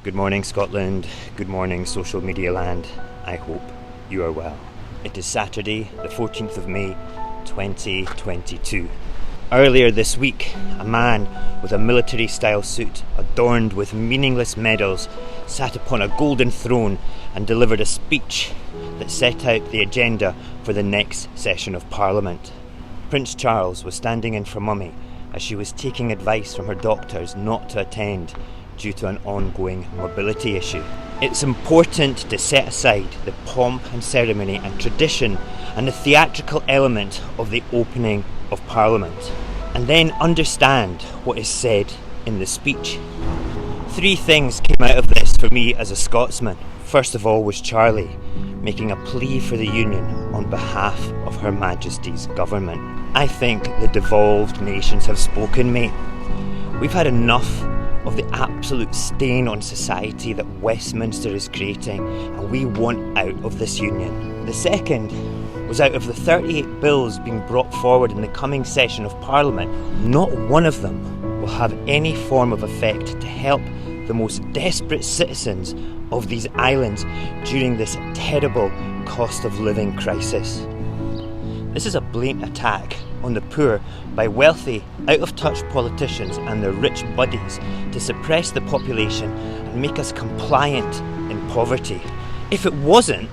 Good morning, Scotland. Good morning, social media land. I hope you are well. It is Saturday, the 14th of May, 2022. Earlier this week, a man with a military-style suit adorned with meaningless medals sat upon a golden throne and delivered a speech that set out the agenda for the next session of Parliament. Prince Charles was standing in for Mummy as she was taking advice from her doctors not to attend due to an ongoing mobility issue. It's important to set aside the pomp and ceremony and tradition and the theatrical element of the opening of Parliament, and then understand what is said in the speech. 3 things came out of this for me as a Scotsman. First of all was Charlie making a plea for the Union on behalf of Her Majesty's government. I think the devolved nations have spoken, mate. We've had enough of the absolute stain on society that Westminster is creating, and we want out of this union. The second was out of the 38 bills being brought forward in the coming session of Parliament, not one of them will have any form of effect to help the most desperate citizens of these islands during this terrible cost of living crisis. This is a blatant attack on the poor by wealthy, out-of-touch politicians and their rich buddies to suppress the population and make us compliant in poverty. If it wasn't,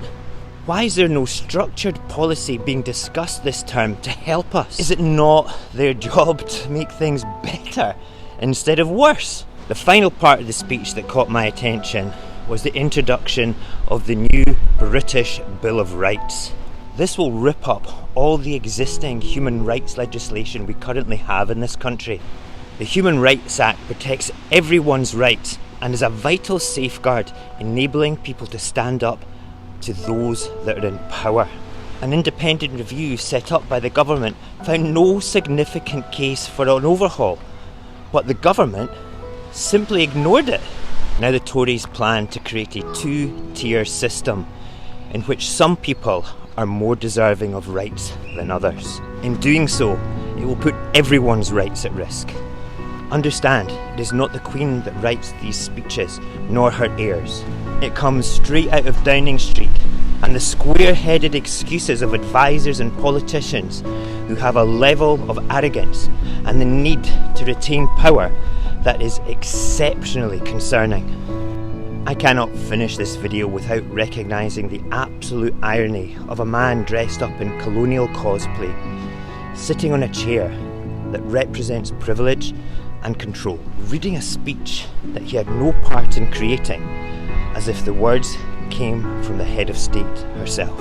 why is there no structured policy being discussed this term to help us? Is it not their job to make things better instead of worse? The final part of the speech that caught my attention was the introduction of the new British Bill of Rights. This will rip up all the existing human rights legislation we currently have in this country. The Human Rights Act protects everyone's rights and is a vital safeguard enabling people to stand up to those that are in power. An independent review set up by the government found no significant case for an overhaul, but the government simply ignored it. Now the Tories plan to create a 2-tier system in which some people are more deserving of rights than others. In doing so, it will put everyone's rights at risk. Understand, it is not the Queen that writes these speeches, nor her heirs. It comes straight out of Downing Street, and the square-headed excuses of advisors and politicians who have a level of arrogance and the need to retain power that is exceptionally concerning. I cannot finish this video without recognising the absolute irony of a man dressed up in colonial cosplay, sitting on a chair that represents privilege and control, reading a speech that he had no part in creating, as if the words came from the head of state herself.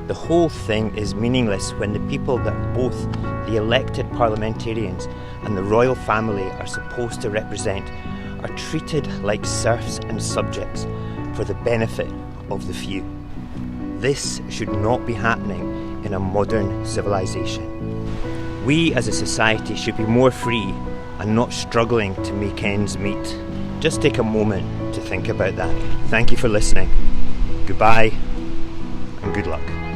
The whole thing is meaningless when the people that both the elected parliamentarians and the royal family are supposed to represent are treated like serfs and subjects for the benefit of the few. This should not be happening in a modern civilization. We as a society should be more free and not struggling to make ends meet. Just take a moment to think about that. Thank you for listening. Goodbye and good luck.